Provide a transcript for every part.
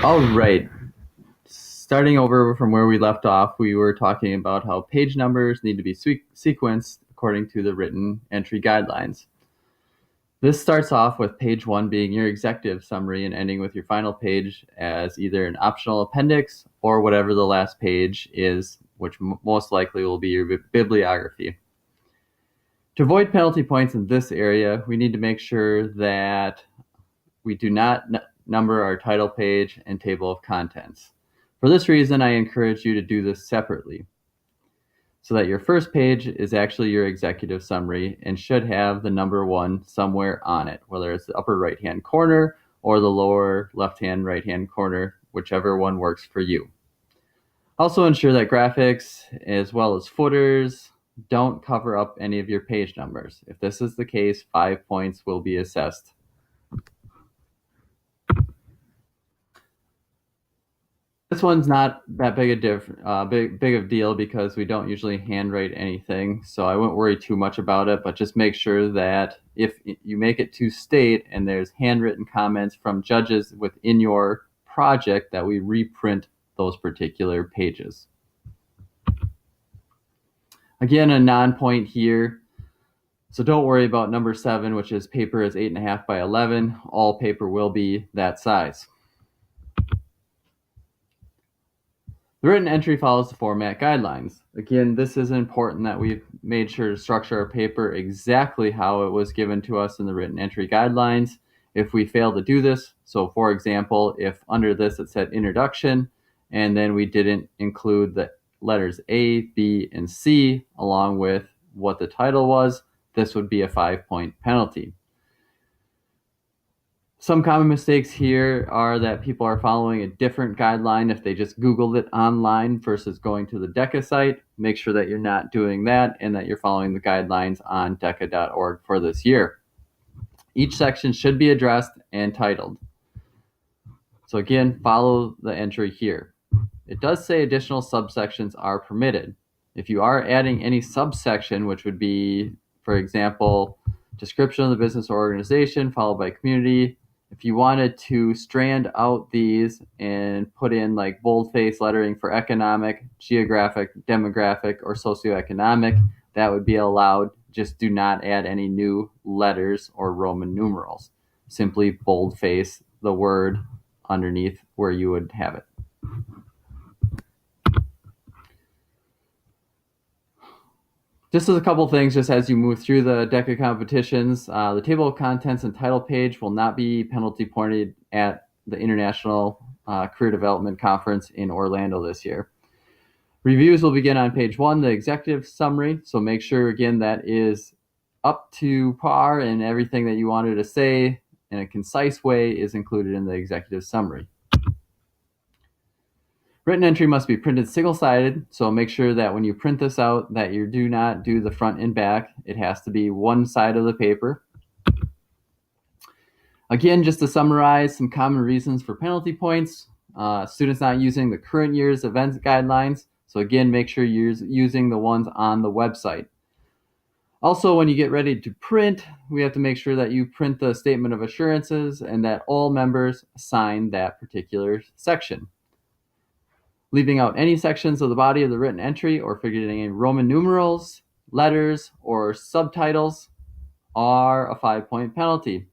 All right. Starting over from where we left off, we were talking about how page numbers need to be sequenced according to the written entry guidelines. This starts off with page 1 being your executive summary and ending with your final page as either an optional appendix or whatever the last page is, which most likely will be your bibliography. To avoid penalty points in this area, we need to make sure that we do not number our title page and table of contents. For this reason, I encourage you to do this separately so that your first page is actually your executive summary and should have the number 1 somewhere on it, whether it's the upper right-hand corner or the lower left-hand right-hand corner, whichever one works for you. Also ensure that graphics as well as footers don't cover up any of your page numbers. If this is the case, 5 points will be assessed. This one's not that big of deal because we don't usually handwrite anything, so I wouldn't worry too much about it, but just make sure that if you make it to state and there's handwritten comments from judges within your project, that we reprint those particular pages. Again, a non-point here, so don't worry about number 7, which is paper is 8.5 by 11. All paper will be that size. The written entry follows the format guidelines. Again, this is important that we've made sure to structure our paper exactly how it was given to us in the written entry guidelines. If we fail to do this, so for example, if under this it said introduction, and then we didn't include the letters A, B, and C along with what the title was, this would be a 5-point penalty. Some common mistakes here are that people are following a different guideline if they just Googled it online versus going to the DECA site. Make sure that you're not doing that and that you're following the guidelines on DECA.org for this year. Each section should be addressed and titled. So again, follow the entry here. It does say additional subsections are permitted. If you are adding any subsection, which would be, for example, description of the business or organization followed by community, if you wanted to strand out these and put in like boldface lettering for economic, geographic, demographic, or socioeconomic, that would be allowed. Just do not add any new letters or Roman numerals. Simply boldface the word underneath where you would have it. Just as a couple things, just as you move through the DECA competitions, the table of contents and title page will not be penalty pointed at the International Career Development Conference in Orlando this year. Reviews will begin on page 1, the executive summary. So make sure, again, that is up to par and everything that you wanted to say in a concise way is included in the executive summary. Written entry must be printed single-sided, so make sure that when you print this out that you do not do the front and back. It has to be one side of the paper. Again, just to summarize some common reasons for penalty points. Students not using the current year's events guidelines. So again, make sure you're using the ones on the website. Also, when you get ready to print, we have to make sure that you print the statement of assurances and that all members sign that particular section. Leaving out any sections of the body of the written entry or forgetting any Roman numerals, letters, or subtitles are a 5-point penalty.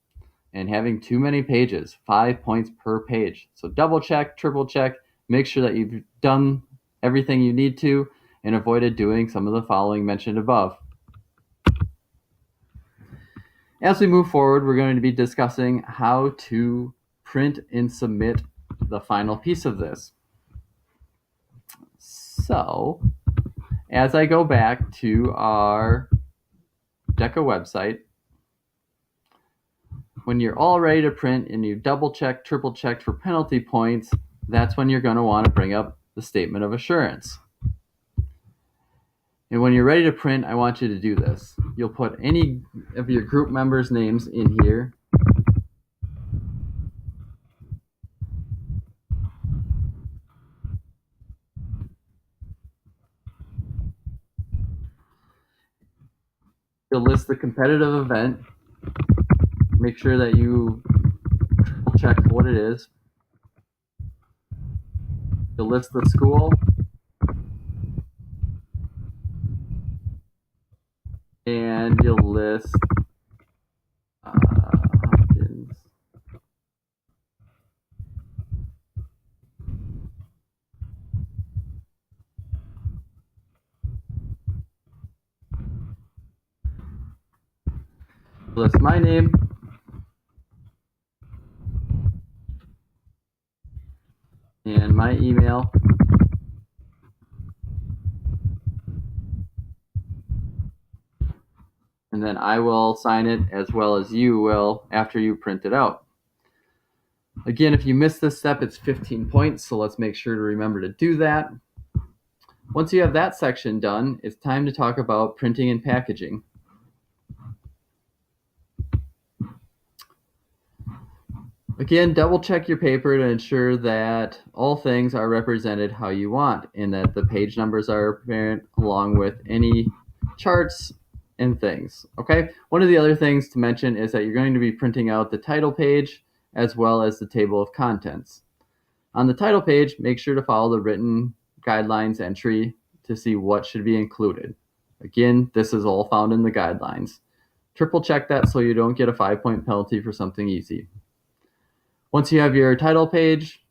And having too many pages, 5 points per page. So double check, triple check, make sure that you've done everything you need to and avoided doing some of the following mentioned above. As we move forward, we're going to be discussing how to print and submit the final piece of this. So, as I go back to our DECA website, when you're all ready to print and you double check, triple check for penalty points, that's when you're going to want to bring up the statement of assurance. And when you're ready to print, I want you to do this. You'll put any of your group members' names in here. You'll list the competitive event. Make sure that you check what it is. You'll list the school. And you'll list Hopkins. List my name. And my email. And then I will sign it as well as you will after you print it out. Again, if you miss this step, it's 15 points, so let's make sure to remember to do that. Once you have that section done, it's time to talk about printing and packaging. Again, double check your paper to ensure that all things are represented how you want and that the page numbers are apparent along with any charts and things. Okay, one of the other things to mention is that you're going to be printing out the title page as well as the table of contents. On the title page, make sure to follow the written guidelines entry to see what should be included. Again, this is all found in the guidelines. Triple check that so you don't get a 5-point penalty for something easy. Once you have your title page,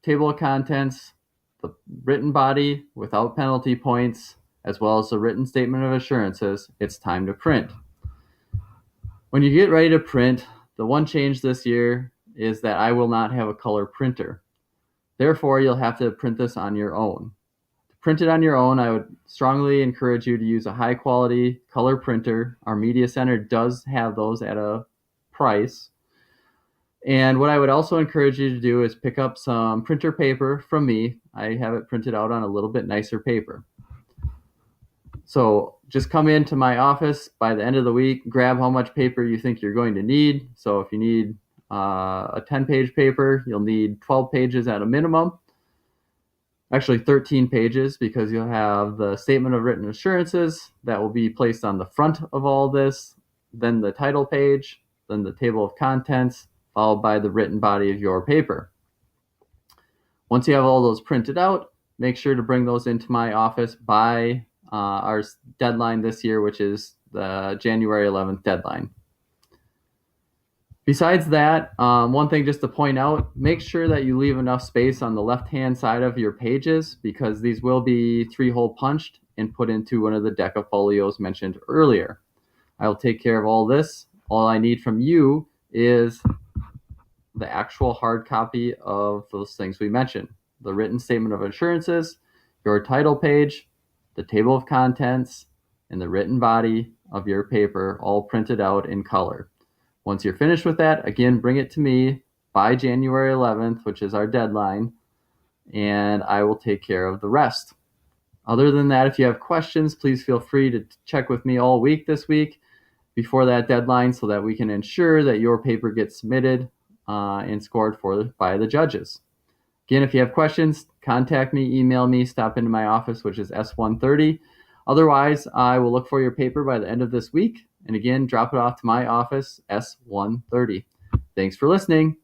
table of contents, the written body without penalty points, as well as the written statement of assurances, it's time to print. When you get ready to print, the one change this year is that I will not have a color printer. Therefore, you'll have to print this on your own. To print it on your own, I would strongly encourage you to use a high quality color printer. Our Media Center does have those at a price. And what I would also encourage you to do is pick up some printer paper from me. I have it printed out on a little bit nicer paper. So just come into my office by the end of the week, grab how much paper you think you're going to need. So if you need a 10-page paper, you'll need 12 pages at a minimum. Actually 13 pages because you'll have the statement of written assurances that will be placed on the front of all this, then the title page, then the table of contents, followed by the written body of your paper. Once you have all those printed out, make sure to bring those into my office by our deadline this year, which is the January 11th deadline. Besides that, one thing just to point out, make sure that you leave enough space on the left-hand side of your pages because these will be 3-hole punched and put into one of the decafolios mentioned earlier. I will take care of all this. All I need from you is the actual hard copy of those things we mentioned. The written statement of assurances, your title page, the table of contents, and the written body of your paper all printed out in color. Once you're finished with that, again, bring it to me by January 11th, which is our deadline, and I will take care of the rest. Other than that, if you have questions, please feel free to check with me all week this week before that deadline so that we can ensure that your paper gets submitted and scored by the judges. Again, if you have questions, contact me, email me, stop into my office, which is S130. Otherwise, I will look for your paper by the end of this week. And again, drop it off to my office, S130. Thanks for listening.